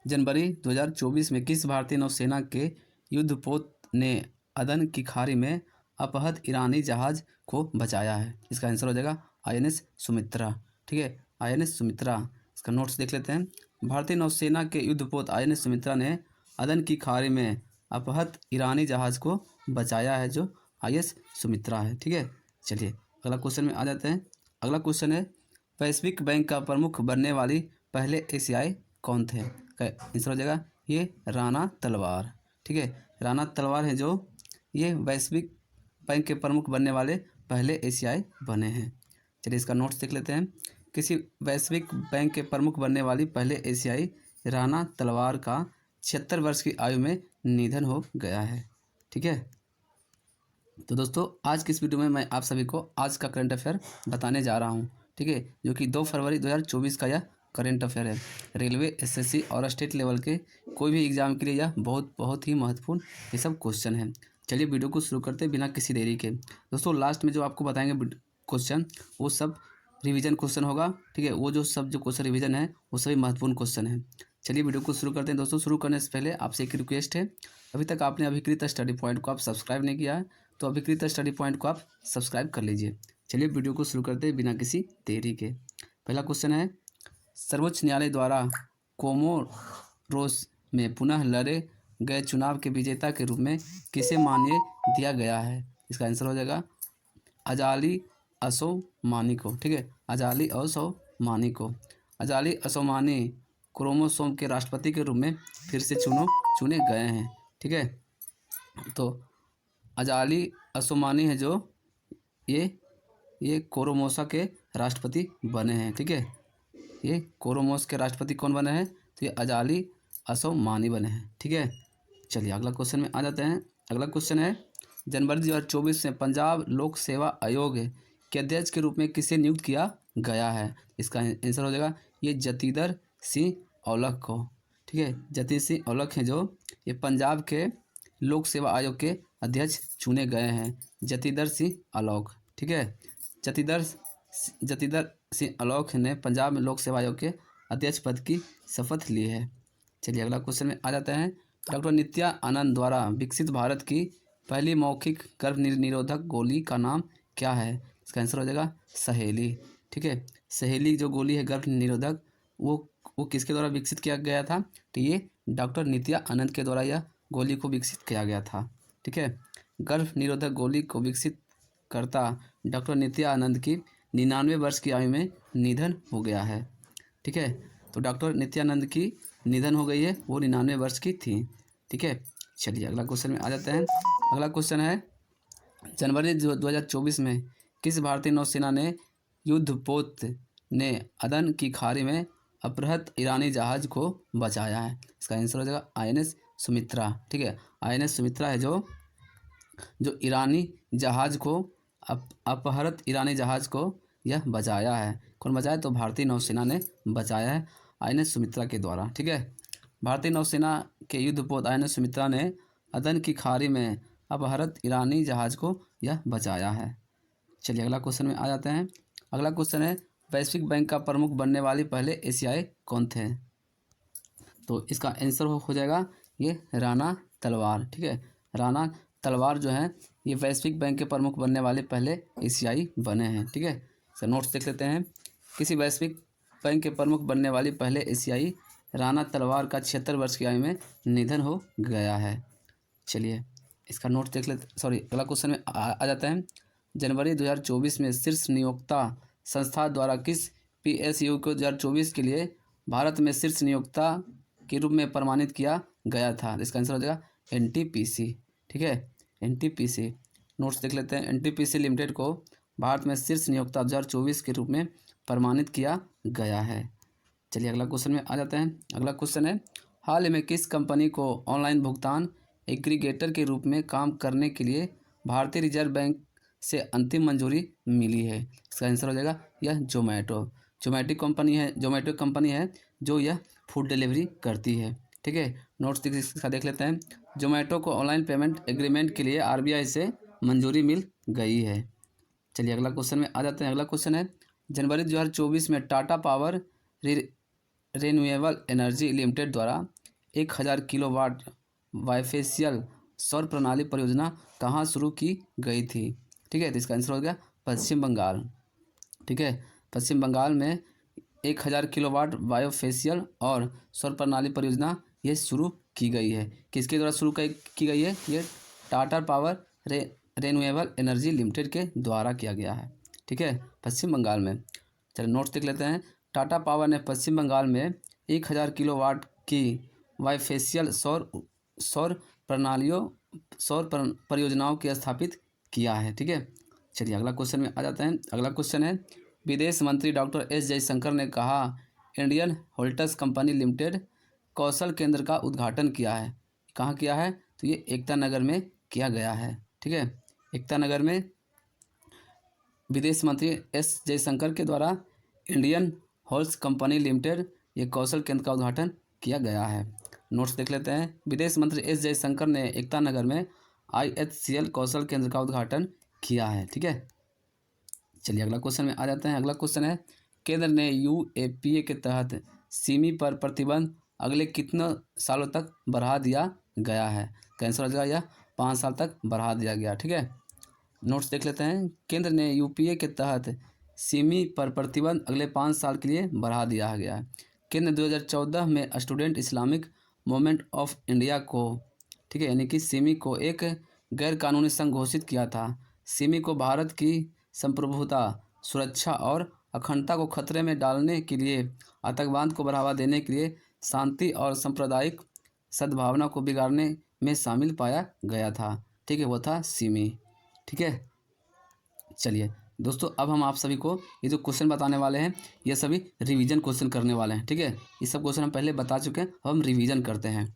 जनवरी 2024 में किस भारतीय नौसेना के युद्धपोत ने अदन की खाड़ी में अपहृत ईरानी जहाज को बचाया है? इसका आंसर हो जाएगा INS सुमित्रा। ठीक है, INS सुमित्रा। इसका नोट्स देख लेते हैं। भारतीय नौसेना के युद्धपोत INS सुमित्रा ने अदन की खाड़ी में अपहृत ईरानी जहाज को बचाया है, जो INS सुमित्रा है। ठीक है, चलिए अगला क्वेश्चन में आ जाते हैं। अगला क्वेश्चन है, वैश्विक बैंक का प्रमुख बनने वाली पहले एशियाई कौन थे? आंसर हो जाएगा ये राणा तलवार। ठीक है, राणा तलवार है जो ये वैश्विक बैंक के प्रमुख बनने वाले पहले एशियाई बने हैं। चलिए इसका नोट्स देख लेते हैं। किसी वैश्विक बैंक के प्रमुख बनने वाली पहले एशियाई राणा तलवार का 76 वर्ष की आयु में निधन हो गया है। ठीक है, तो दोस्तों आज की इस वीडियो में मैं आप सभी को आज का करंट अफेयर बताने जा रहा हूँ। ठीक है, जो कि 2 फरवरी 2024 का यह करंट अफेयर है। रेलवे, SSC और स्टेट लेवल के कोई भी एग्जाम के लिए यह बहुत ही महत्वपूर्ण ये सब क्वेश्चन है। चलिए वीडियो को शुरू करते बिना किसी देरी के। दोस्तों लास्ट में जो आपको बताएंगे क्वेश्चन वो सब रिवीजन क्वेश्चन होगा। ठीक है, वो जो क्वेश्चन रिवीजन है वो सभी महत्वपूर्ण क्वेश्चन है। चलिए वीडियो को शुरू करते हैं। दोस्तों शुरू करने से पहले आपसे एक रिक्वेस्ट है, अभी तक आपने अभिकृत स्टडी पॉइंट को आप सब्सक्राइब नहीं किया है तो अभिकृत स्टडी पॉइंट को आप सब्सक्राइब कर लीजिए। चलिए वीडियो को शुरू करते हैं बिना किसी देरी के। पहला क्वेश्चन है, सर्वोच्च न्यायालय द्वारा कोमोरोस में पुनः लड़े गए चुनाव के विजेता के रूप में किसे मान्य दिया गया है? इसका आंसर हो जाएगा अजाली असोमानी को। ठीक है, अजाली असोमानी को। अजाली असोमानी क्रोमोसोम के राष्ट्रपति के रूप में फिर से चुने गए हैं। ठीक है, तो अजाली असोमानी है जो ये क्रोमोसा के राष्ट्रपति बने हैं। ठीक है, ये क्रोमोस के राष्ट्रपति कौन बने हैं? तो ये अजाली असोमानी बने हैं। ठीक है, चलिए अगला क्वेश्चन में आ जाते हैं। अगला क्वेश्चन है, जनवरी 2024 में पंजाब लोक सेवा आयोग के अध्यक्ष के रूप में किसे नियुक्त किया गया है? इसका आंसर हो जाएगा ये जतिंदर सिंह औलख को। ठीक है, जतिंदर सिंह औलख हैं जो ये पंजाब के लोक सेवा आयोग के अध्यक्ष चुने गए हैं, जतिंदर सिंह औलख। ठीक है, जतिंदर सिंह औलख ने पंजाब में लोक सेवा आयोग के अध्यक्ष पद की शपथ ली है। चलिए अगला क्वेश्चन में आ जाते हैं। डॉक्टर नित्या आनंद द्वारा विकसित भारत की पहली मौखिक गर्भ निरोधक गोली का नाम क्या है? इसका आंसर हो जाएगा सहेली। ठीक है, सहेली जो गोली है गर्भ निरोधक वो किसके द्वारा विकसित किया गया था? तो ये डॉक्टर नित्या आनंद के द्वारा यह गोली को विकसित किया गया था। ठीक है, गर्भ निरोधक गोली को विकसित करता डॉक्टर नित्या आनंद की 99 वर्ष की आयु में निधन हो गया है। ठीक है, तो डॉक्टर नित्यानंद की निधन हो गई है, वो 99 वर्ष की थी। ठीक है, चलिए अगला क्वेश्चन में आ जाते हैं। अगला क्वेश्चन है, जनवरी 2024 में किस भारतीय नौसेना ने युद्धपोत ने अदन की खाड़ी में अपहृत ईरानी जहाज को बचाया है? इसका आंसर हो जाएगा INS सुमित्रा। ठीक है, INS सुमित्रा है जो ईरानी जहाज को अपहृत ईरानी जहाज को यह बचाया है। कौन बचाया? तो भारतीय नौसेना ने बचाया है INS सुमित्रा के द्वारा। ठीक है, भारतीय नौसेना के युद्धपोत INS सुमित्रा ने अदन की खाड़ी में अपहृत ईरानी जहाज को यह बचाया है। चलिए अगला क्वेश्चन में आ जाते हैं। अगला क्वेश्चन है, वैश्विक बैंक का प्रमुख बनने वाले पहले एशियाई कौन थे? तो इसका आंसर हो जाएगा ये राणा तलवार। ठीक है, राणा तलवार जो है ये वैश्विक बैंक के प्रमुख बनने वाले पहले एशियाई बने हैं। ठीक है, सर नोट्स देख लेते हैं। किसी वैश्विक बैंक के प्रमुख बनने वाली पहले एशियाई राणा तलवार का 76 वर्ष की आयु में निधन हो गया है। चलिए इसका नोट्स देख लेते। अगला क्वेश्चन में आ जाता है। जनवरी 2024 में शीर्ष नियोक्ता संस्था द्वारा किस PSU को 2024 के लिए भारत में शीर्ष नियोक्ता के रूप में प्रमाणित किया गया था? इसका आंसर हो जाएगा NTPC। ठीक है, NTPC। नोट्स देख लेते हैं। NTPC लिमिटेड को भारत में शीर्ष नियोक्ता 2024 के रूप में प्रमाणित किया गया है। चलिए अगला क्वेश्चन में आ जाते हैं। अगला क्वेश्चन है, हाल ही में किस कंपनी को ऑनलाइन भुगतान एग्रीगेटर के रूप में काम करने के लिए भारतीय रिजर्व बैंक से अंतिम मंजूरी मिली है? इसका आंसर हो जाएगा यह जोमेटो कंपनी है जो यह फूड डिलीवरी करती है। ठीक है, नोट्स इसका देख लेते हैं। जोमेटो को ऑनलाइन पेमेंट एग्रीमेंट के लिए RBI से मंजूरी मिल गई है। चलिए अगला क्वेश्चन में आ जाते हैं। अगला क्वेश्चन है, जनवरी 2024 में Tata power renewable energy limited द्वारा 1000 किलोवाट बायोफेशियल सौर प्रणाली परियोजना कहाँ शुरू की गई थी? ठीक है, तो इसका आंसर हो गया पश्चिम बंगाल। ठीक है, पश्चिम बंगाल में 1000 किलोवाट बायोफेशियल और सौर प्रणाली परियोजना ये शुरू की गई है। किसके द्वारा शुरू की गई है? ये Tata power renewable energy limited के द्वारा किया गया है। ठीक है, पश्चिम बंगाल में। चलिए नोट्स देख लेते हैं। टाटा पावर ने पश्चिम बंगाल में 1000 किलोवाट की बायोफेशियल सौर परियोजनाओं की स्थापित किया है। ठीक है, चलिए अगला क्वेश्चन में आ जाते हैं। अगला क्वेश्चन है, विदेश मंत्री डॉक्टर एस जयशंकर ने कहा इंडियन होल्टस कंपनी लिमिटेड कौशल केंद्र का उद्घाटन किया है। कहाँ किया है? तो ये एकता नगर में किया गया है। ठीक है, एकता नगर में विदेश मंत्री एस जयशंकर के द्वारा इंडियन होल्स कंपनी लिमिटेड ये कौशल केंद्र का उद्घाटन किया गया है। नोट्स देख लेते हैं। विदेश मंत्री एस जयशंकर ने एकता नगर में IHCL कौशल केंद्र का उद्घाटन किया है। ठीक है, चलिए अगला क्वेश्चन में आ जाते हैं। अगला क्वेश्चन है, केंद्र ने UAPA के तहत सिमी पर प्रतिबंध अगले कितने सालों तक बढ़ा दिया गया है? कैंसर हो जाएगा, यह 5 साल तक बढ़ा दिया गया। ठीक है, नोट्स देख लेते हैं। केंद्र ने UPA के तहत सिमी पर प्रतिबंध अगले 5 साल के लिए बढ़ा दिया गया है। केंद्र 2014 में student Islamic movement of India को, ठीक है, यानी कि सिमी को एक गैर कानूनी संघ घोषित किया था। सिमी को भारत की संप्रभुता, सुरक्षा और अखंडता को खतरे में डालने के लिए, आतंकवाद को बढ़ावा देने के लिए, शांति और सांप्रदायिक सद्भावना को बिगाड़ने में शामिल पाया गया था। ठीक है, वो था सिमी। ठीक है, चलिए दोस्तों, अब हम आप सभी को ये जो क्वेश्चन बताने वाले हैं ये सभी रिवीजन क्वेश्चन करने वाले हैं। ठीक है, ये सब क्वेश्चन हम पहले बता चुके हैं, अब हम रिवीजन करते हैं।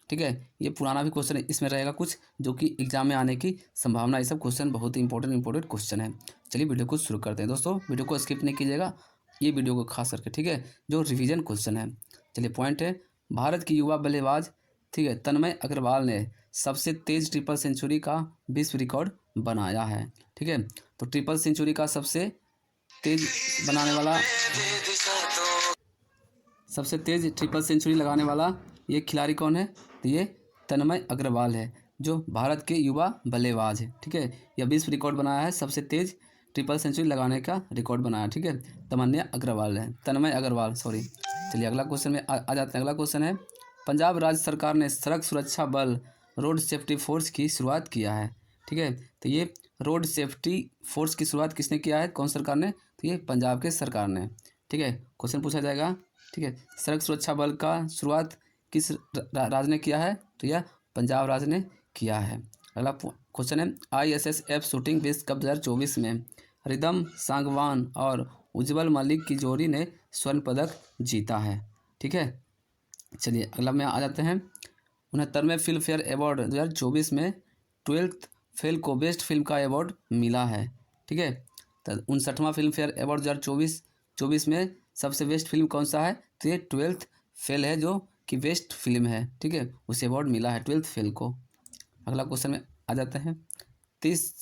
ठीक है, ये पुराना भी क्वेश्चन इसमें रहेगा कुछ जो कि एग्जाम में आने की संभावना। ये सब क्वेश्चन बहुत ही इंपॉर्टेंट क्वेश्चन है। चलिए वीडियो को शुरू करते हैं। दोस्तों वीडियो को स्किप नहीं कीजिएगा, ये वीडियो को खास करके। ठीक है, जो रिवीजन क्वेश्चन है। चलिए पॉइंट है, भारत की युवा बल्लेबाज, ठीक है, तन्मय अग्रवाल ने सबसे तेज ट्रिपल सेंचुरी का विश्व रिकॉर्ड बनाया है। ठीक है, तो ट्रिपल सेंचुरी का सबसे तेज बनाने वाला, सबसे तेज ट्रिपल सेंचुरी लगाने वाला ये खिलाड़ी कौन है? तो ये तन्मय अग्रवाल है, जो भारत के युवा बल्लेबाज है। ठीक है, यह विश्व रिकॉर्ड बनाया है, सबसे तेज ट्रिपल सेंचुरी लगाने का रिकॉर्ड बनाया। ठीक है, तन्मय अग्रवाल सॉरी। चलिए अगला क्वेश्चन में आ जाते हैं। अगला क्वेश्चन है, पंजाब राज्य सरकार ने सड़क सुरक्षा बल रोड सेफ्टी फोर्स की शुरुआत किया है। ठीक है, तो ये रोड सेफ्टी फोर्स की शुरुआत किसने किया है? कौन सरकार ने? तो ये पंजाब के सरकार ने। ठीक है, क्वेश्चन पूछा जाएगा। ठीक है, सड़क सुरक्षा बल का शुरुआत किस राज्य ने किया है? तो यह पंजाब राज्य ने किया है। अगला क्वेश्चन है, ISSF शूटिंग विश्व कप 2024 में रिदम सांगवान और उज्जवल मलिक की जोड़ी ने स्वर्ण पदक जीता है। ठीक है, चलिए अगला में आ जाते हैं। 69वें फिल्म फेयर अवार्ड 2024 में 12th फेल को बेस्ट फिल्म का अवार्ड मिला है। ठीक है, तो 59वां फिल्म फेयर अवार्ड 2024 में सबसे बेस्ट फिल्म कौन सा है? तो ये 12th फेल है, जो कि बेस्ट फिल्म है। ठीक है, उसे अवार्ड मिला है 12th फेल को। अगला क्वेश्चन में आ जाते हैं। 30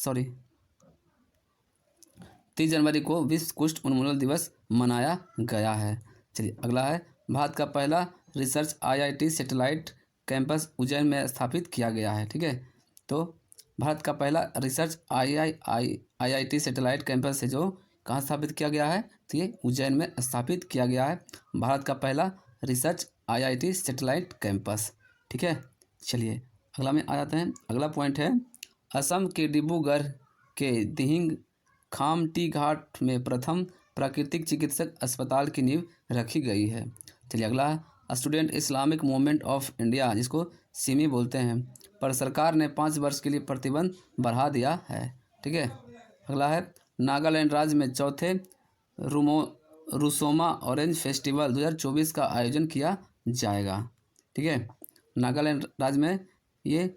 जनवरी को विश्व कुष्ठ उन्मूलन दिवस मनाया गया है। चलिए अगला है, भारत का पहला research IIT satellite campus Ujjain में स्थापित किया गया है। ठीक है, तो भारत का पहला रिसर्च IIT सैटेलाइट कैंपस है जो कहाँ स्थापित किया गया है? तो ये उज्जैन में स्थापित किया गया है, भारत का पहला रिसर्च IIT सैटेलाइट कैंपस। ठीक है, चलिए अगला में आ जाते हैं। अगला पॉइंट है, असम के डिब्रूगढ़ के दिहिंग खामटी घाट में प्रथम प्राकृतिक चिकित्सक अस्पताल की नींव रखी गई है। चलिए अगला, student Islamic movement of India, जिसको सिमी बोलते हैं, पर सरकार ने 5 वर्ष के लिए प्रतिबंध बढ़ा दिया है। ठीक है, अगला है, नागालैंड राज्य में चौथे रुसोमा ऑरेंज फेस्टिवल 2024 का आयोजन किया जाएगा। ठीक है, नागालैंड राज्य में ये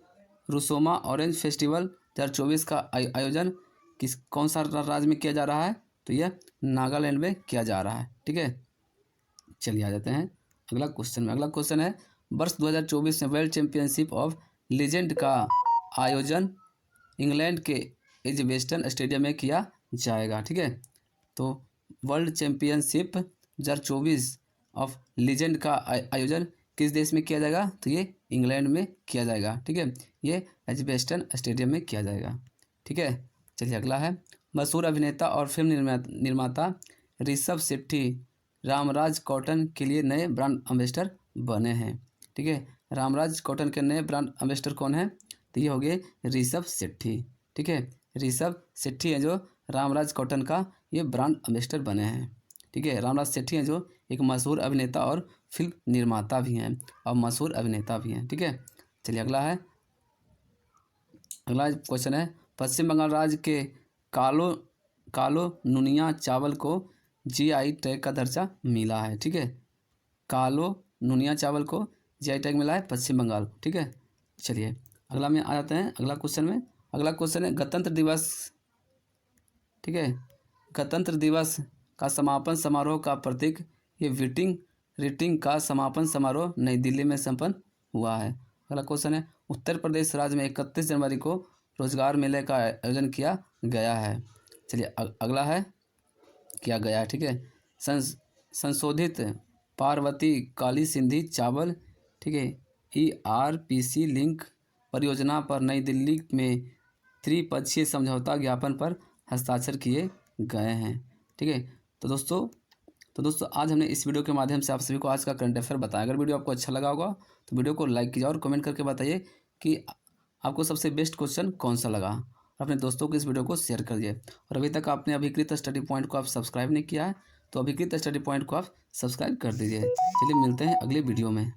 रुसोमा ऑरेंज फेस्टिवल 2024 का आयोजन कौन सा राज्य में किया जा रहा है? तो यह नागालैंड में किया जा रहा है। ठीक है, चलिए आ जाते हैं अगला क्वेश्चन में। अगला क्वेश्चन है, वर्ष 2024 में वर्ल्ड चैंपियनशिप ऑफ लीजेंड का आयोजन इंग्लैंड के एजबेस्टन स्टेडियम में किया जाएगा। ठीक है, तो वर्ल्ड चैंपियनशिप 2024 ऑफ लीजेंड का आयोजन किस देश में किया जाएगा? तो ये इंग्लैंड में किया जाएगा। ठीक है, ये एजबेस्टन स्टेडियम में किया जाएगा। ठीक है, चलिए अगला है, मशहूर अभिनेता और फिल्म निर्माता ऋषभ शेट्टी रामराज कॉटन के लिए नए ब्रांड एम्बेसडर बने हैं। ठीक है, रामराज कॉटन के नए ब्रांड एम्बेसडर कौन है? तो ये हो गए ऋषभ शेट्टी। ठीक है, ऋषभ शेट्टी हैं जो रामराज कॉटन का ये ब्रांड एम्बेसडर बने हैं। ठीक है, रामराज शेट्टी हैं जो एक मशहूर अभिनेता और फिल्म निर्माता भी हैं और मशहूर अभिनेता भी हैं। ठीक है, चलिए अगला है, अगला क्वेश्चन है, पश्चिम बंगाल राज्य के कालो नुनिया चावल को जीआई टैग का दर्जा मिला है। ठीक है, कालो नुनिया चावल को जीआई टैग मिला है पश्चिम बंगाल। ठीक है, चलिए अगला में आ जाते हैं, अगला क्वेश्चन में। अगला क्वेश्चन है गणतंत्र दिवस। ठीक है, गणतंत्र दिवस का समापन समारोह का प्रतीक ये रीटिंग का समापन समारोह नई दिल्ली में संपन्न हुआ है। अगला क्वेश्चन है, उत्तर प्रदेश राज्य में 31 जनवरी को रोजगार मेले का आयोजन किया गया है। चलिए अगला है, किया गया है। ठीक है, संशोधित पार्वती काली सिंधी चावल, ठीक है, ERPC लिंक परियोजना पर नई दिल्ली में त्रिपक्षीय समझौता ज्ञापन पर हस्ताक्षर किए गए हैं। ठीक है, तो दोस्तों आज हमने इस वीडियो के माध्यम से आप सभी को आज का करंट अफेयर बताया। अगर वीडियो आपको अच्छा लगा होगा तो वीडियो को लाइक कीजिए और कमेंट करके बताइए कि आपको सबसे बेस्ट क्वेश्चन कौन सा लगा। अपने दोस्तों को इस वीडियो को शेयर कर दिए। और अभी तक आपने अभिकृत स्टडी पॉइंट को आप सब्सक्राइब नहीं किया है तो अभिकृत स्टडी पॉइंट को आप सब्सक्राइब कर दीजिए। चलिए मिलते हैं अगले वीडियो में।